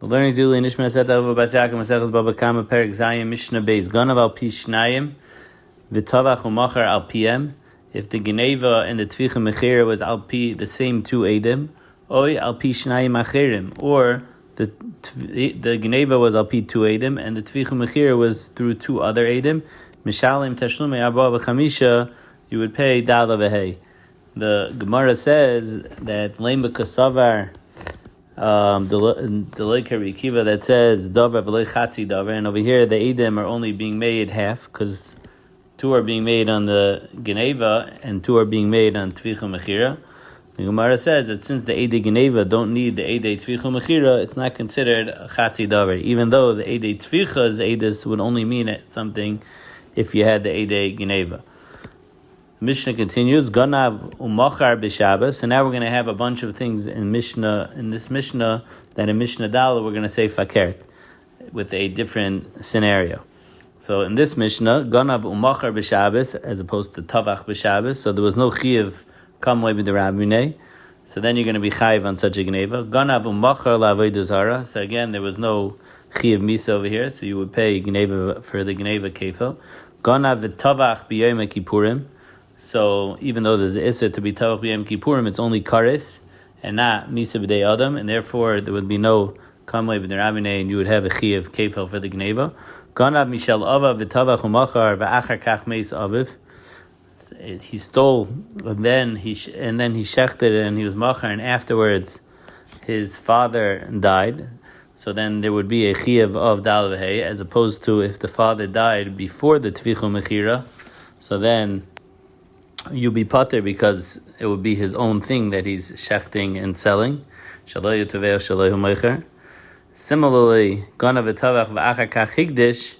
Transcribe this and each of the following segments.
The learning Zuli Nishmas Etta Ahuva Bas Yaakov Maseches Bava Kama Perek Zayim Mishna Beis Ganav al Pi Shnayim V'Tavach U'Machar al Piem. If the Geneva and the Tvicha Mechira was al Pi the same two Edim, Oy al Pi Shnayim Achirim, or the Geneva was al Pi two Edim and the Tvicha Mechira was through two other Edim, Mishalim Tashlumei Arba V'Chamisha, you would pay Dala V'Hei. The Gemara says that Lema Kasavar the Lekari Kiva that says Davar v'Lei Chatzi Davar, and over here the Edom are only being made half because two are being made on the Geneva and two are being made on Tvicha Mechira. The Gemara says that since the Ede Geneva don't need the Ede Tvicha Mechira, it's not considered a Chatzi Davar, even though the Ede Tvicha's Edis would only mean something if you had the Ede Geneva. Mishnah continues, Ganav Umachar b'Shabbos, and now we're going to have a bunch of things in this Mishnah, that in Mishnah Dala we're going to say Fakert, with a different scenario. So in this Mishnah, Ganav Umachar b'Shabbos, as opposed to Tavach b'Shabbos, so there was no Chiyav Kamlei b'Derabinei, so then you're going to be Chayiv on such a Geneva. Ganav Umachar la'Avodah Zara, so again there was no Chiyav Misa over here, so you would pay Geneva for the Geneva Kefil. Ganav v'Tavach b'Yom Kippurim, so even though there's the Isser to be Tavach b'Yom Kippurim, it's only Karis and not Misa b'Dei Adam, and therefore there would be no Kamlei b'Derabinei, and you would have a Chiyav Kefil for the Geneva. Ganav Mishal Ava v'Tavach Umachar v'Achar Kach Meis Aviv. He stole, and then he shechted it, and he was machar, and afterwards his father died. So then there would be a Chiyav of Dal v'Hei, as opposed to if the father died before the Tvicha Mechira, so then you'll be pater because it would be his own thing that he's shechting and selling. Shaloi Yutaveh Shaloi Humecher. Similarly, Ganav v'Tavach v'Achar Kach Higdish,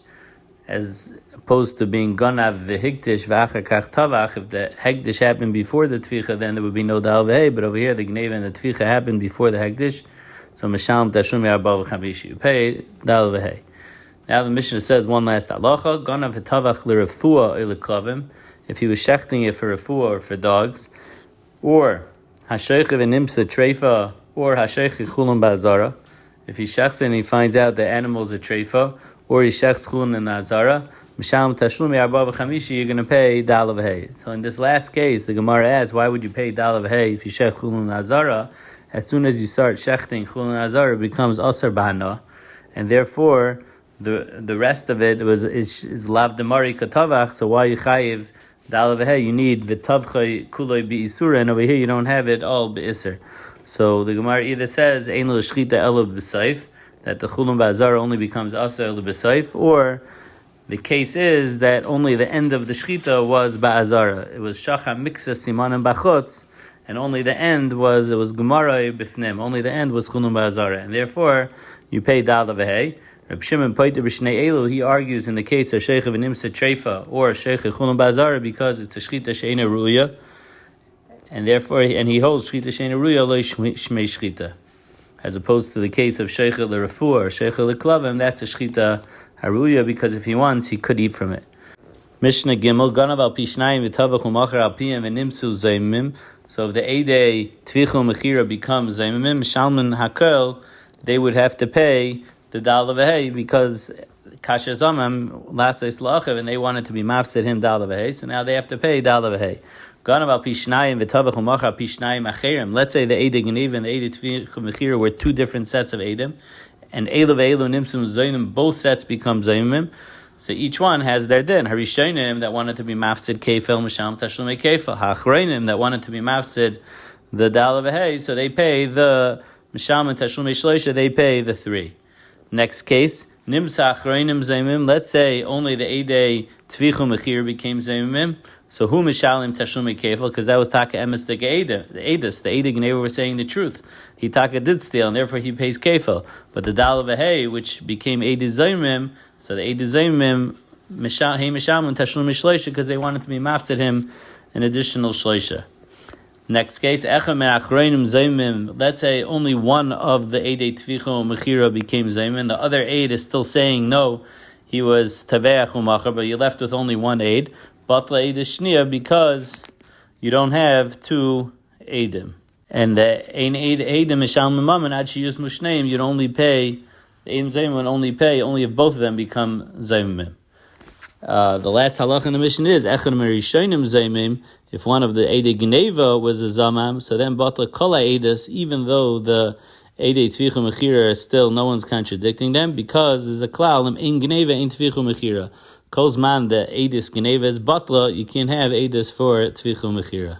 as opposed to being Ganav v'Higdish v'Achar Kach Tavach, if the Hegdish happened before the Tvicha, then there would be no Dal v'Hei, but over here the Gneva and the Tvicha happened before the Hegdish, so Misham Tashumi Arba v'Chamishi, you pay Dal v'Hei. Now the Mishnah says one last halacha, Ganav v'Tavach l'Refua Ileklavim, if he was shechting it for Refuah or for dogs, or Hashaycha v'Nimsa Treifa, or Hashaycha Chulun Ba'azara, if he shechts and he finds out the animal's a treifa, or he shechts chulun in the azara, Misham Tashlumei Arba v'Chamishi, you're going to pay Dal v'Hei. So in this last case, the Gemara asks, why would you pay Dal v'Hei if you shech chulun in the azara? As soon as you start shechting chulun in the azara, it becomes asar b'hana, and therefore the rest of it is lav demari katavach. So why you chayiv Dal v'Hei? You need v'tavchay kuloi bi'isura, and over here you don't have it all bi'isur. So the Gemara either says ein lo shchita ela b'seif, that the chulun ba'azara only becomes asar ela b'seif, or the case is that only the end of the shchita was ba'azara. It was shacha miksa simanim b'chutz, and only the end was gemara b'fnim. Only the end was chulun ba'azara, and therefore you pay Dal v'Hei. Reb Shimon Paiter b'shnei elu, he argues in the case of sheicha v'nimsa treifa or sheicha chulun ba'azara because it's a shchita she'ena ruya. And therefore, he holds shchita she'ena ruya lo shmei shchita, as opposed to the case of sheicha l'refua or sheicha l'klavim, that's a shchita haruya because if he wants, he could eat from it. Mishnah Gimel Ganav al pi shnayim v'tavach u'machar al piyim v'nimsu zaymim. So if the Eidei Tvicha Mechira becomes zaymim Shalman Hakel, they would have to pay the Dal v'Hei because Kasher Zamam Lasais La'achiv, and they wanted to be mafsid him Dal v'Hei, so now they have to pay Dal v'Hei. Ganav al pi shnayim v'tavach u'machar al pi shnayim acherim. Let's say the Eidei Geneva and the Eidei Tvicha Mechira were two different sets of Eidim, and Eilu v'Eilu Nimsum Zaynim, both sets become Zaymim. So each one has their din. Harishonim that wanted to be mafsid kefil misham tashlumei kefil. Hachreinim that wanted to be mafsid the Dal v'Hei, so they pay the misham and tashlumei shloisha. They pay the 3. Next case, nimsa achreinim zaymim. Let's say only the Eidei Tvicha Mechir became zaymim. So who mishalim tashlumei kefil? Because that was taka emes the Eidei. The Eidei Gneva were saying the truth. He taka did steal, and therefore he pays kefil. But the Dal v'Hei, which became Eidei zaymim, so the Eidei zaymim hey mishalim tashlumei shloisha because they wanted to be mafsid him an additional shloisha. Next case, echem and achreinim zaymim. Let's say only one of the Eidei Tvicha Mechira became zaymim. The other aid is still saying no, he was taveach u'machar, but you're left with only one aid. Batla Eid Shnia, because you don't have two Eidim. And the Ein Eid Eidim Mishal Memamen, Ad Sheyus Mushneim, you'd only pay The Eidim Zaymim would only pay only if both of them become Zaymim. The last halach in the mission is Echad Merishonim Zaymim. If one of the Eidei Gneva was a Zamam, so then Batla Kola Eidas, even though the Eidei Tvichu Mechira are still, no one's contradicting them, because there's a klal in Gneva in Tvichu Mechira. Kozman the Eidis Gneva is Batla, you can't have Eidis for Tvichu Mechira.